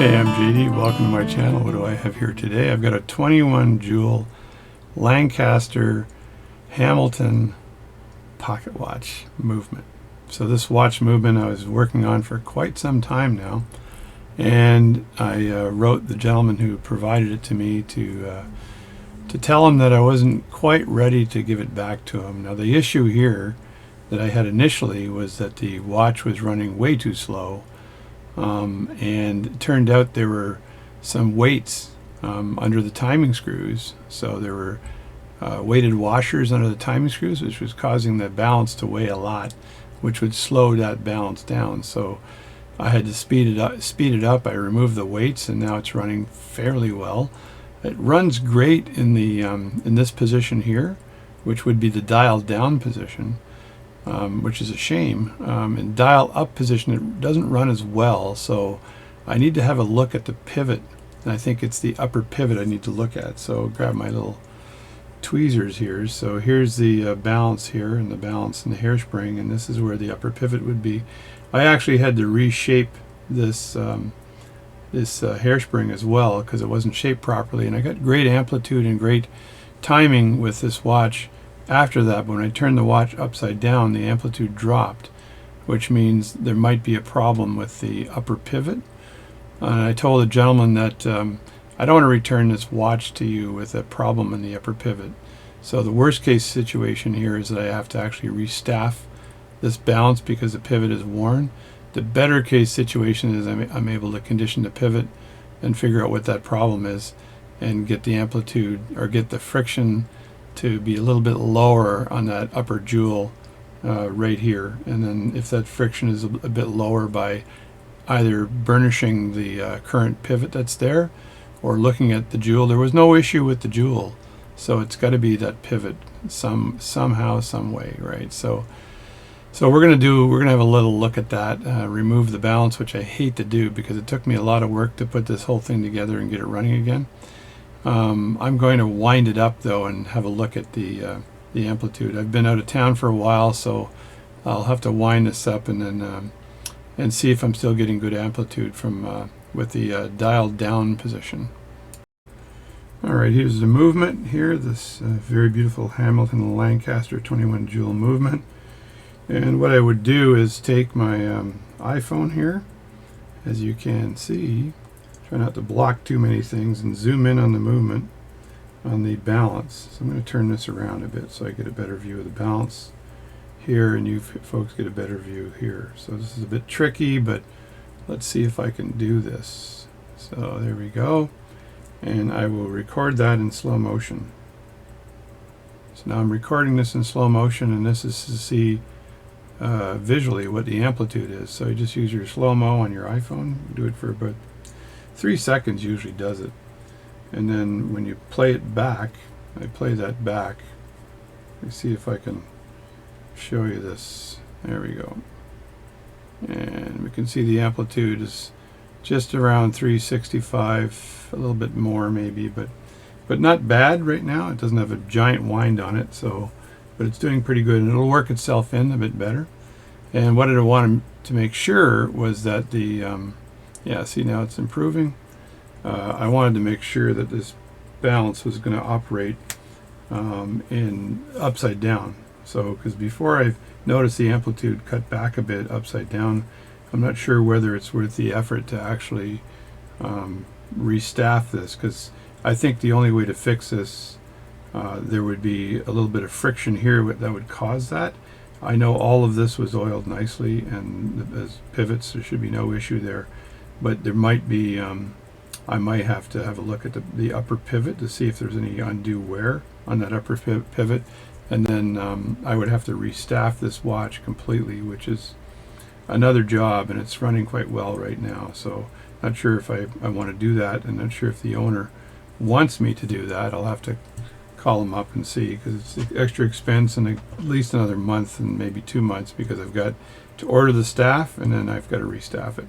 Hey, I'm JD. Welcome to my channel. What do I have here today? I've got a 21 jewel Lancaster Hamilton pocket watch movement. So this watch movement I was working on for quite some time now, and I wrote the gentleman who provided it to me to tell him that I wasn't quite ready to give it back to him. Now the issue here that I had initially was that the watch was running way too slow. And it turned out there were some weights under the timing screws. So there were weighted washers under the timing screws, which was causing the balance to weigh a lot, which would slow that balance down. So I had to speed it up. I removed the weights, and now it's running fairly well. It runs great in the in this position here, which would be the dial down position. Which is a shame. In dial up position it doesn't run as well, so I need to have a look at the pivot, and I think it's the upper pivot I need to look at. So grab my little tweezers here. So here's the balance here, and the balance and the hairspring, and this is where the upper pivot would be. I actually had to reshape this hairspring as well because it wasn't shaped properly, and I got great amplitude and great timing with this watch. After that, when I turned the watch upside down, the amplitude dropped, which means there might be a problem with the upper pivot. And I told the gentleman that I don't want to return this watch to you with a problem in the upper pivot. So the worst case situation here is that I have to actually restaff this balance because the pivot is worn. The better case situation is I'm able to condition the pivot and figure out what that problem is and get the amplitude or get the friction to be a little bit lower on that upper jewel right here. And then if that friction is a bit lower, by either burnishing the current pivot that's there or looking at the jewel. There was no issue with the jewel, so it's got to be that pivot somehow, some way, right? So we're gonna have a little look at that, remove the balance, which I hate to do because it took me a lot of work to put this whole thing together and get it running again. I'm going to wind it up though and have a look at the amplitude. I've been out of town for a while, so I'll have to wind this up and then and see if I'm still getting good amplitude from with the dialed down position. Alright, here's the movement here, this very beautiful Hamilton Lancaster 21 jewel movement. And what I would do is take my iPhone here, as you can see. Try not to block too many things, and zoom in on the movement on the balance. So I'm going to turn this around a bit so I get a better view of the balance here, and you folks get a better view here. So this is a bit tricky, but let's see if I can do this. So there we go, and I will record that in slow motion. So now I'm recording this in slow motion, and this is to see visually what the amplitude is. So you just use your slow-mo on your iPhone, do it for about 3 seconds usually does it, and then when you play it back, I play that back. Let me see if I can show you this. There we go, and we can see the amplitude is just around 365, a little bit more maybe, but not bad right now. It doesn't have a giant wind on it, so but it's doing pretty good, and it'll work itself in a bit better. And what I wanted to make sure was that the yeah, see, now it's improving. I wanted to make sure that this balance was going to operate in upside down. So, because before I noticed the amplitude cut back a bit upside down, I'm not sure whether it's worth the effort to actually restaff this, because I think the only way to fix this, there would be a little bit of friction here that would cause that. I know all of this was oiled nicely, and as pivots, there should be no issue there. But there might be, I might have to have a look at the upper pivot to see if there's any undue wear on that upper pivot. And then I would have to restaff this watch completely, which is another job, and it's running quite well right now. So not sure if I want to do that, and not sure if the owner wants me to do that. I'll have to call him up and see, because it's extra expense and at least another month and maybe 2 months, because I've got to order the staff and then I've got to restaff it.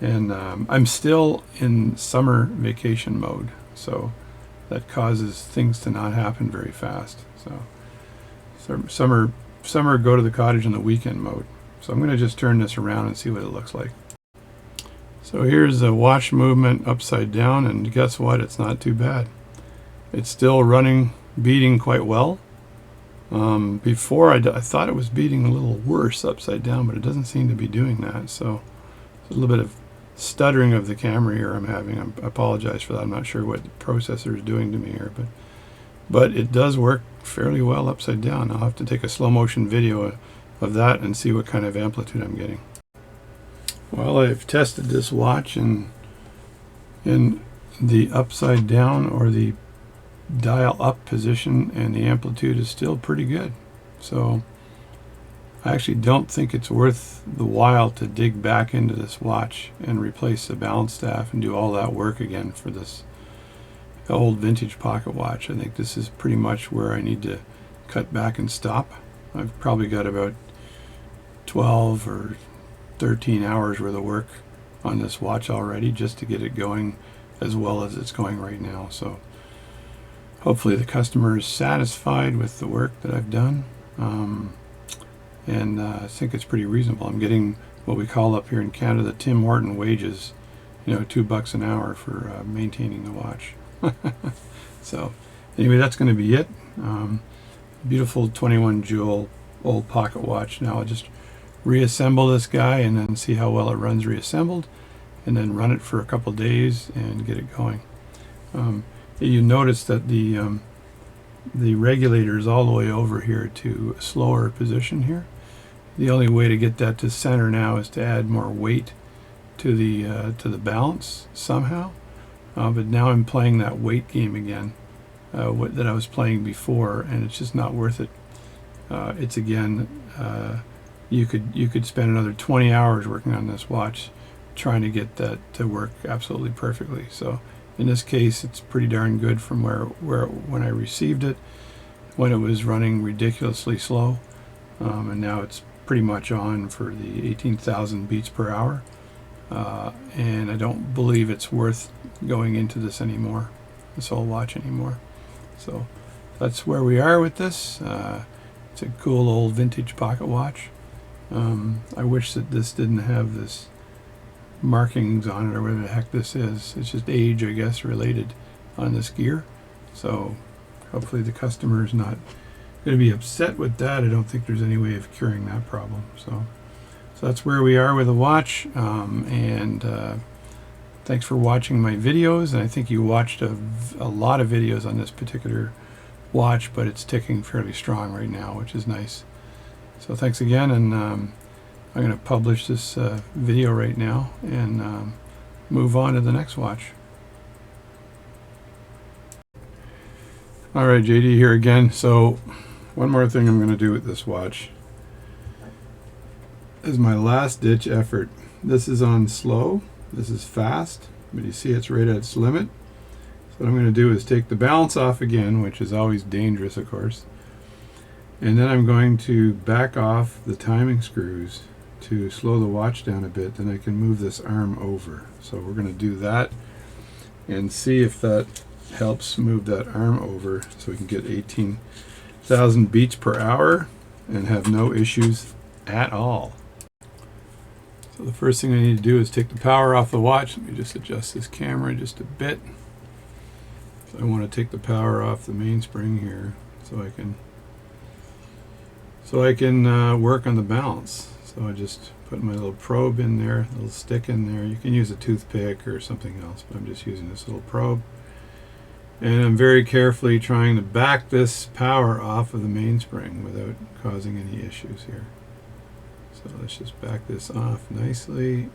And I'm still in summer vacation mode, so that causes things to not happen very fast. So summer go to the cottage on the weekend mode. So I'm going to just turn this around and see what it looks like. So So here's the watch movement upside down, and guess what? It's not too bad. It's still running, beating quite well. Before I thought it was beating a little worse upside down, but it doesn't seem to be doing that. So a little bit of stuttering of the camera here I'm having. I apologize for that. I'm not sure what the processor is doing to me here, but it does work fairly well upside down. I'll have to take a slow motion video of that and see what kind of amplitude I'm getting. Well, I've tested this watch in the upside down or the dial up position, and the amplitude is still pretty good. So I actually don't think it's worth the while to dig back into this watch and replace the balance staff and do all that work again for this old vintage pocket watch. I think this is pretty much where I need to cut back and stop. I've probably got about 12 or 13 hours worth of work on this watch already just to get it going as well as it's going right now. So hopefully the customer is satisfied with the work that I've done, and I think it's pretty reasonable. I'm getting what we call up here in Canada the Tim Horton wages, $2 an hour for maintaining the watch. So anyway, that's going to be it. Beautiful 21 jewel old pocket watch. Now I'll just reassemble this guy and then see how well it runs reassembled, and then run it for a couple days and get it going. You notice that the regulator is all the way over here to a slower position here. The only way to get that to center now is to add more weight to the balance somehow. But now I'm playing that weight game again that I was playing before, and it's just not worth it. It's again, you could spend another 20 hours working on this watch trying to get that to work absolutely perfectly. So in this case, it's pretty darn good from when I received it, when it was running ridiculously slow, and now it's pretty much on for the 18,000 beats per hour. And I don't believe it's worth going into this anymore, this old watch anymore. So that's where we are with this. It's a cool old vintage pocket watch. I wish that this didn't have this markings on it or whatever the heck this is. It's just age, I guess, related on this gear. So hopefully the customer is not going to be upset with that. I don't think there's any way of curing that problem. So that's where we are with the watch. Thanks for watching my videos. And I think you watched a lot of videos on this particular watch, but it's ticking fairly strong right now, which is nice. So thanks again, and I'm going to publish this video right now and move on to the next watch. Alright, JD here again. So one more thing I'm going to do with this watch is my last ditch effort. This is on slow, this is fast, but you see it's right at its limit. So what I'm going to do is take the balance off again, which is always dangerous, of course. And then I'm going to back off the timing screws to slow the watch down a bit. Then I can move this arm over. So we're going to do that and see if that helps move that arm over so we can get 18,000 beats per hour and have no issues at all. So the first thing I need to do is take the power off the watch. Let me just adjust this camera just a bit. So I want to take the power off the mainspring here so I can work on the balance. So I just put my little probe in there, little stick in there. You can use a toothpick or something else, but I'm just using this little probe. And I'm very carefully trying to back this power off of the mainspring without causing any issues here. So let's just back this off nicely.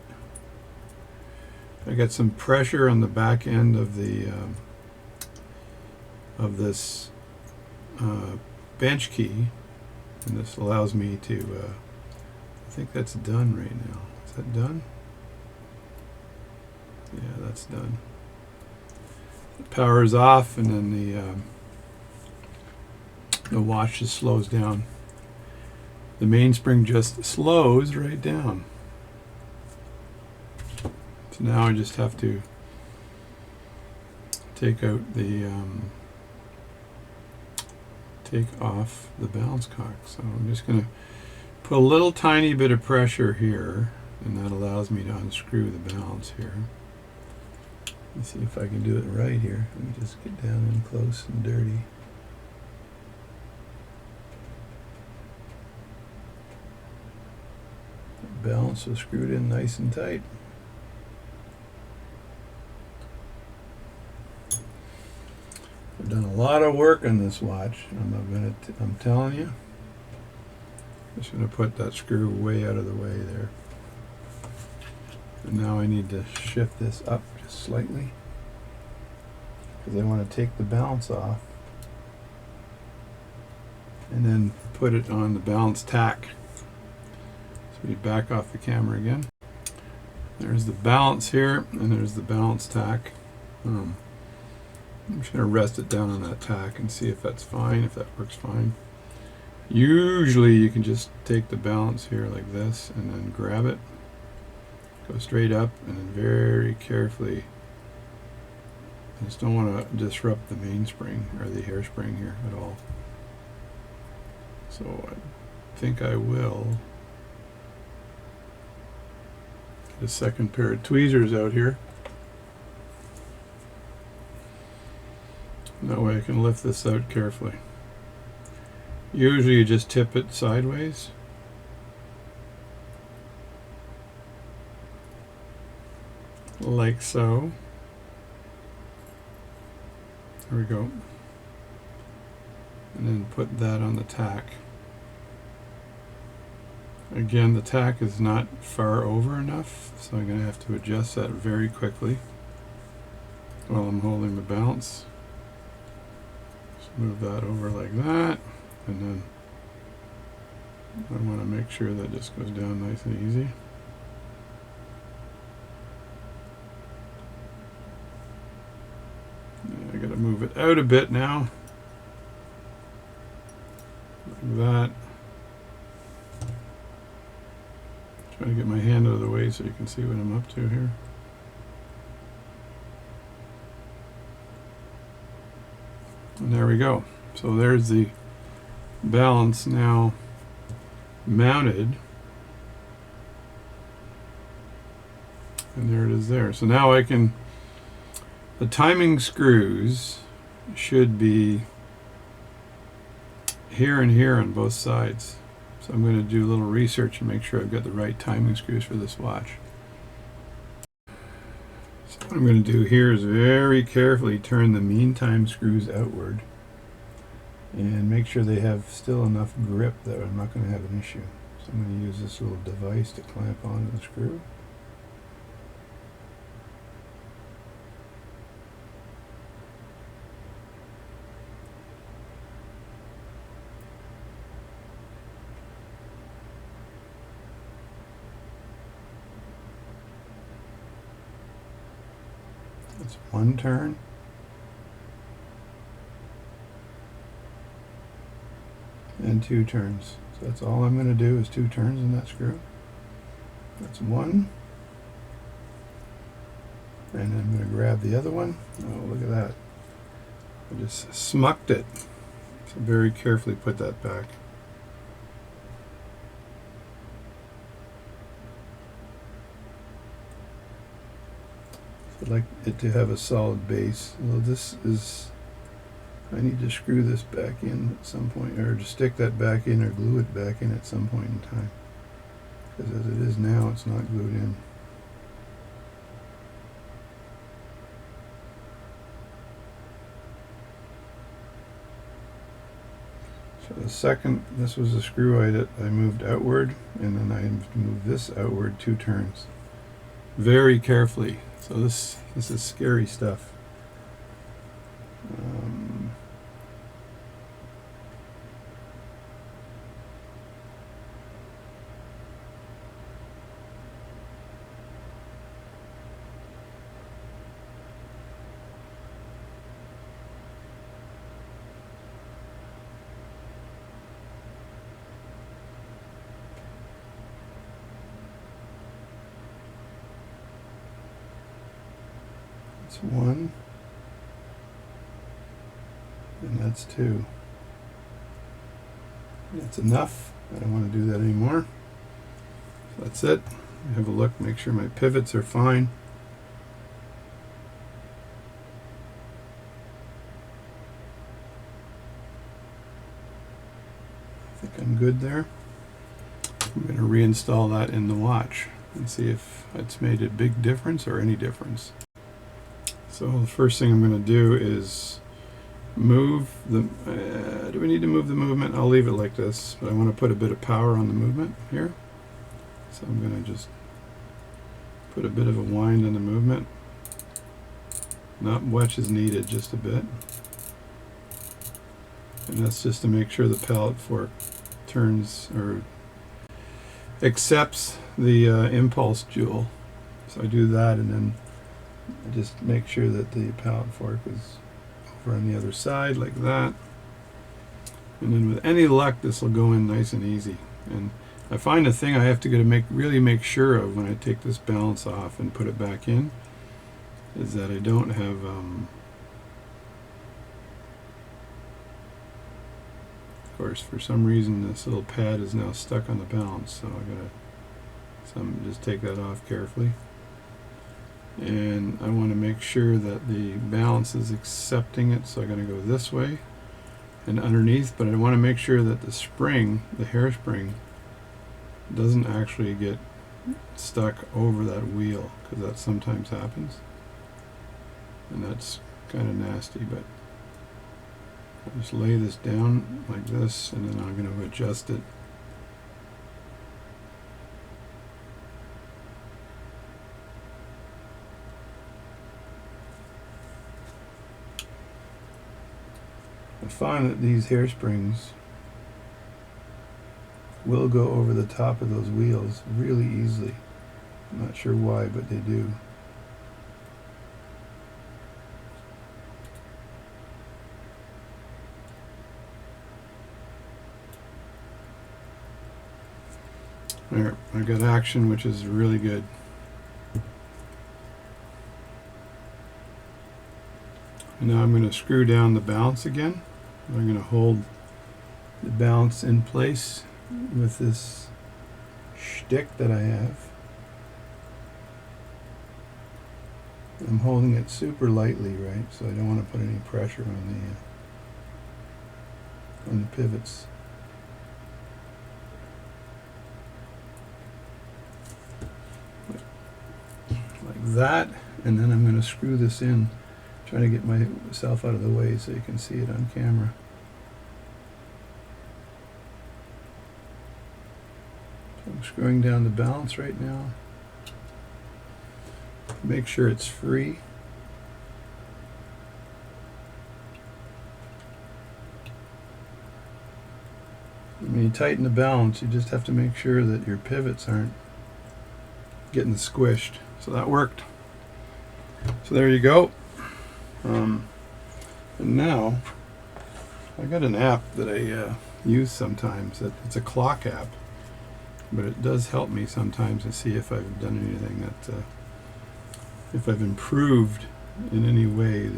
I got some pressure on the back end of the this bench key, and this allows me to I think that's done right now. Is that done? Yeah, that's done. The power is off, and then the watch just slows down. The mainspring just slows right down. So now I just have to take out the take off the balance cock. So I'm just going to put a little tiny bit of pressure here and that allows me to unscrew the balance here. Let's see if I can do it right here. Let me just get down in close and dirty. The balance was screwed in nice and tight. I've done a lot of work on this watch. I'm telling you. Just going to put that screw way out of the way there. And now I need to shift this up just slightly because I want to take the balance off and then put it on the balance tack. So we back off the camera again. There's the balance here and there's the balance tack. I'm just going to rest it down on that tack and see if that's fine, if that works fine. Usually you can just take the balance here like this and then grab it. Go straight up and then very carefully. I just don't want to disrupt the mainspring or the hairspring here at all. So I think I will get a second pair of tweezers out here. That way I can lift this out carefully. Usually you just tip it sideways. Like so. There we go. And then put that on the tack. Again, the tack is not far over enough, so I'm going to have to adjust that very quickly while I'm holding the balance. Just move that over like that, and then I want to make sure that just goes down nice and easy. I got to move it out a bit now, like that. Trying to get my hand out of the way so you can see what I'm up to here. And there we go. So there's the balance now mounted. And there it is there. So now I can, the timing screws should be here and here on both sides. So I'm going to do a little research and make sure I've got the right timing screws for this watch. So what I'm going to do here is very carefully turn the mean time screws outward and make sure they have still enough grip that I'm not going to have an issue. So I'm going to use this little device to clamp onto the screw. That's one turn. And two turns. So that's all I'm going to do is two turns in that screw. That's one. And I'm going to grab the other one. Oh, look at that. I just smucked it. So very carefully put that back. I'd like it to have a solid base. Well, this is, I need to screw this back in at some point, or to stick that back in or glue it back in at some point in time. Because as it is now, it's not glued in. So the second, this was the screw I moved outward, and then I moved this outward two turns. Very carefully. So this is scary stuff. That's one, and that's two. That's enough. I don't want to do that anymore. So that's it. have a look, make sure my pivots are fine. I think I'm good there. I'm going to reinstall that in the watch and see if it's made a big difference or any difference. So the first thing I'm going to do is move the, do we need to move the movement? I'll leave it like this, but I want to put a bit of power on the movement here. So I'm going to just put a bit of a wind on the movement. Not much is needed, just a bit. And that's just to make sure the pallet fork turns or accepts the impulse jewel. So I do that, and then I just make sure that the pallet fork is over on the other side like that. And then with any luck, this will go in nice and easy. And I find the thing I have to really make sure of when I take this balance off and put it back in is that I don't have of course, for some reason this little pad is now stuck on the balance, so I gotta just take that off carefully. And I want to make sure that the balance is accepting it, so I'm going to go this way and underneath, but I want to make sure that the spring, the hairspring, doesn't actually get stuck over that wheel, because that sometimes happens, and that's kind of nasty. But I'll just lay this down like this, and then I'm going to adjust it. I find that these hairsprings will go over the top of those wheels really easily. I'm not sure why, but they do. There, I got action, which is really good. And now I'm going to screw down the balance again. I'm going to hold the balance in place with this shtick that I have. I'm holding it super lightly, right? So I don't want to put any pressure on the pivots. Like that, and then I'm going to screw this in. Trying to get myself out of the way so you can see it on camera. So I'm screwing down the balance right now. Make sure it's free. When you tighten the balance, you just have to make sure that your pivots aren't getting squished. So that worked. So there you go. And now I got an app that I use sometimes. It's a clock app, but it does help me sometimes to see if I've done anything that if I've improved in any way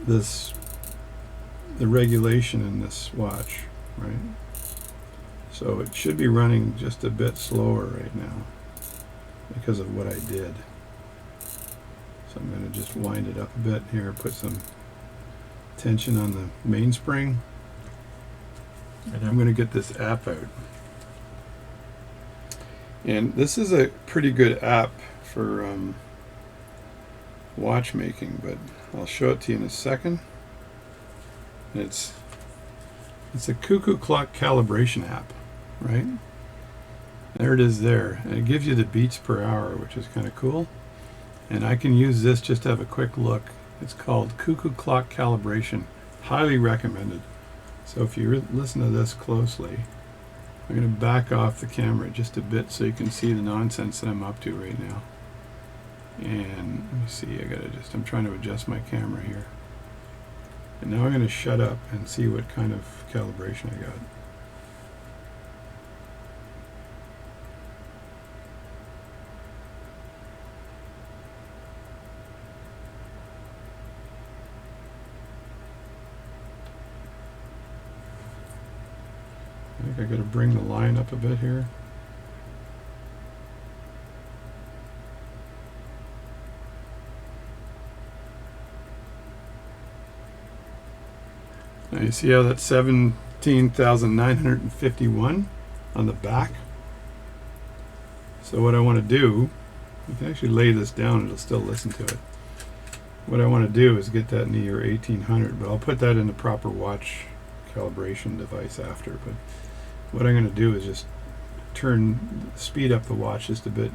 the regulation in this watch, right? So it should be running just a bit slower right now because of what I did. So I'm going to just wind it up a bit here, put some tension on the mainspring, and I'm going to get this app out. And this is a pretty good app for watchmaking, but I'll show it to you in a second. It's a cuckoo clock calibration app, right? There it is there, and it gives you the beats per hour, which is kind of cool. And I can use this just to have a quick look. It's called Cuckoo Clock Calibration. Highly recommended. So if you listen to this closely, I'm going to back off the camera just a bit so you can see the nonsense that I'm up to right now. And let me see, I'm trying to adjust my camera here. And now I'm going to shut up and see what kind of calibration I got. I think I got to bring the line up a bit here. Now you see how that's 17,951 on the back? So what I want to do, you can actually lay this down, it'll still listen to it. What I want to do is get that in the year 1800, but I'll put that in the proper watch calibration device after. But what I'm going to do is just speed up the watch just a bit.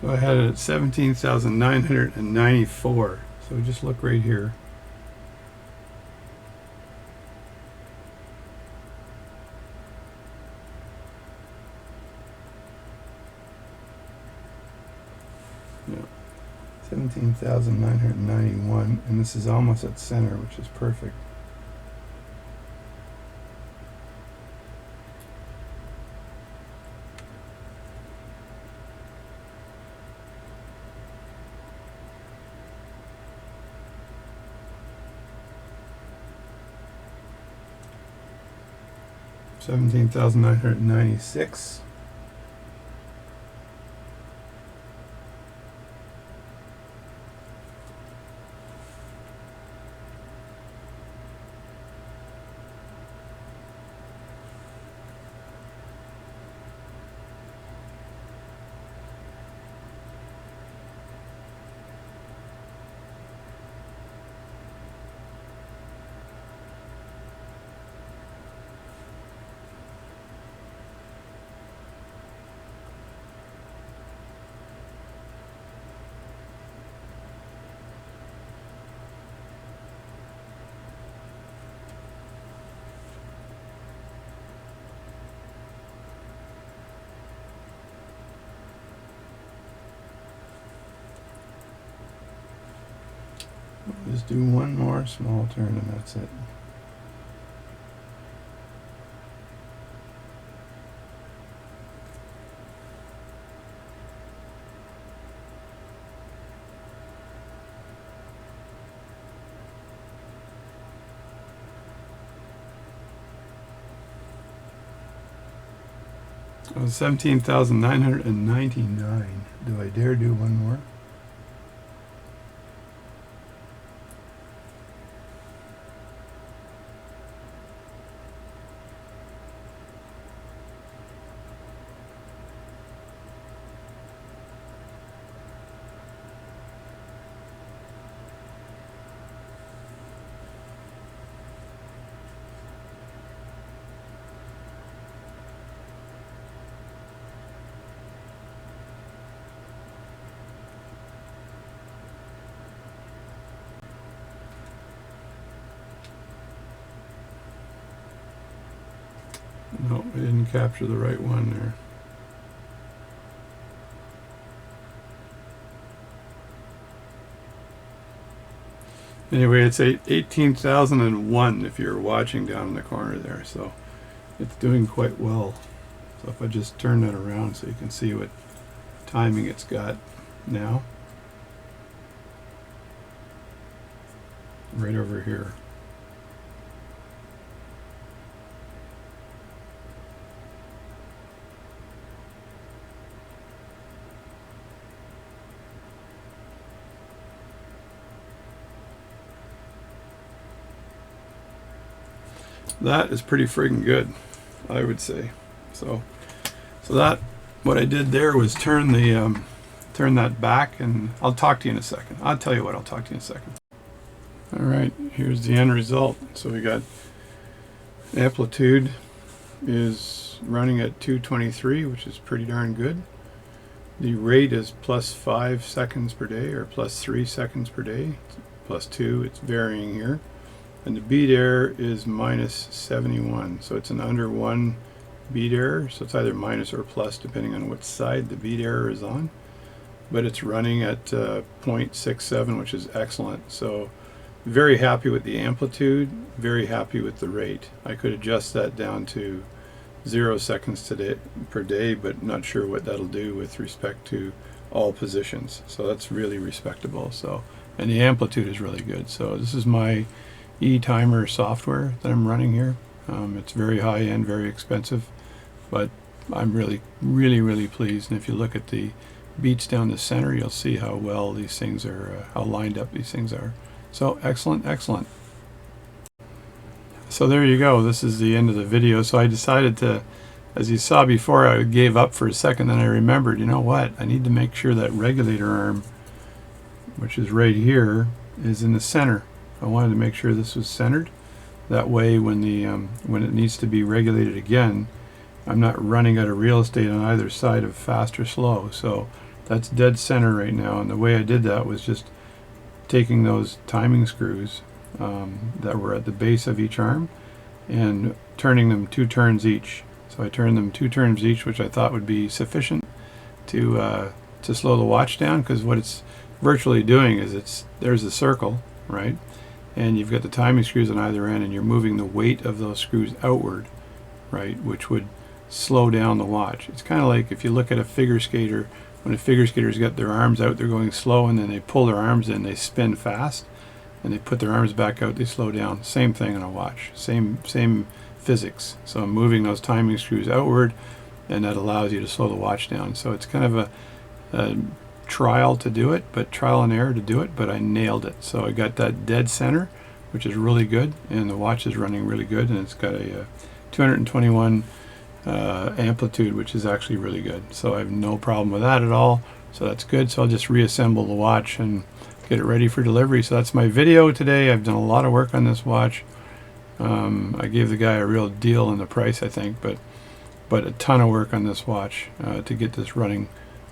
So I had it at 17,994. So just look right here. Yeah. 17,991, and this is almost at center, which is perfect. $17,996. Just do one more small turn and that's it. Oh, 17,999. Do I dare do one more? No, I didn't capture the right one there. Anyway, it's 18,001 if you're watching down in the corner there. So it's doing quite well. So if I just turn that around so you can see what timing it's got now, right over here. That is pretty friggin' good, I would say. So that, what I did there was turn that back, and I'll talk to you in a second. I'll tell you what, I'll talk to you in a second. All right, here's the end result. So we got amplitude is running at 223, which is pretty darn good. The rate is +5 seconds per day, or +3 seconds per day, +2, it's varying here. And the beat error is -71, so it's an under 1 beat error, so it's either minus or plus depending on what side the beat error is on. But it's running at 0.67, which is excellent. So very happy with the amplitude, very happy with the rate. I could adjust that down to 0 seconds per day, but not sure what that'll do with respect to all positions. So that's really respectable. So, and the amplitude is really good. So this is my e-timer software that I'm running here. It's very high end, very expensive, but I'm really pleased. And if you look at the beats down the center, you'll see how well these things are, how lined up these things are. So excellent. So there you go. This is the end of the video. So I decided to, as you saw before, I gave up for a second, then I remembered, you know what, I need to make sure that regulator arm, which is right here, is in the center. I wanted to make sure this was centered. That way when it needs to be regulated again, I'm not running out of real estate on either side of fast or slow. So that's dead center right now, and the way I did that was just taking those timing screws that were at the base of each arm and turning them 2 turns each. So I turned them 2 turns each, which I thought would be sufficient to slow the watch down, because what it's virtually doing is there's a circle, right? And you've got the timing screws on either end, and you're moving the weight of those screws outward, right, which would slow down the watch. It's kind of like if you look at a figure skater. When a figure skater's got their arms out, they're going slow, and then they pull their arms in, they spin fast, and they put their arms back out, they slow down. Same thing on a watch, same physics. So I'm moving those timing screws outward, and that allows you to slow the watch down. So it's kind of a trial to do it, but trial and error to do it, but I nailed it. So I got that dead center, which is really good, and the watch is running really good, and it's got a 221 amplitude, which is actually really good. So I have no problem with that at all. So that's good. So I'll just reassemble the watch and get it ready for delivery. So that's my video today. I've done a lot of work on this watch. I gave the guy a real deal on the price, I think, but a ton of work on this watch to get this running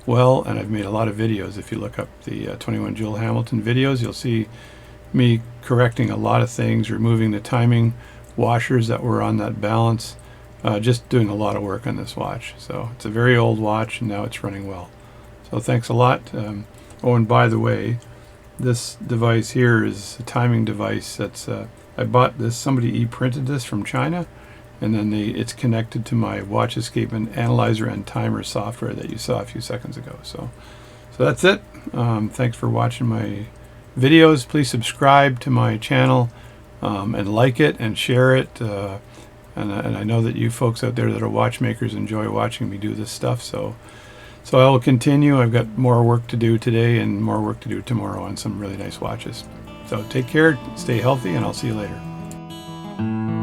well. And I've made a lot of videos. If you look up the 21 Joule Hamilton videos, you'll see me correcting a lot of things, removing the timing washers that were on that balance. Just doing a lot of work on this watch. So it's a very old watch, and now it's running well. So thanks a lot. Oh, and by the way, this device here is a timing device that's I bought this, somebody e-printed this from China, and then it's connected to my watch escapement analyzer and timer software that you saw a few seconds ago. So that's it. Thanks for watching my videos. Please subscribe to my channel and like it and share it. And I know that you folks out there that are watchmakers enjoy watching me do this stuff. So I will continue. I've got more work to do today and more work to do tomorrow on some really nice watches. So take care, stay healthy, and I'll see you later.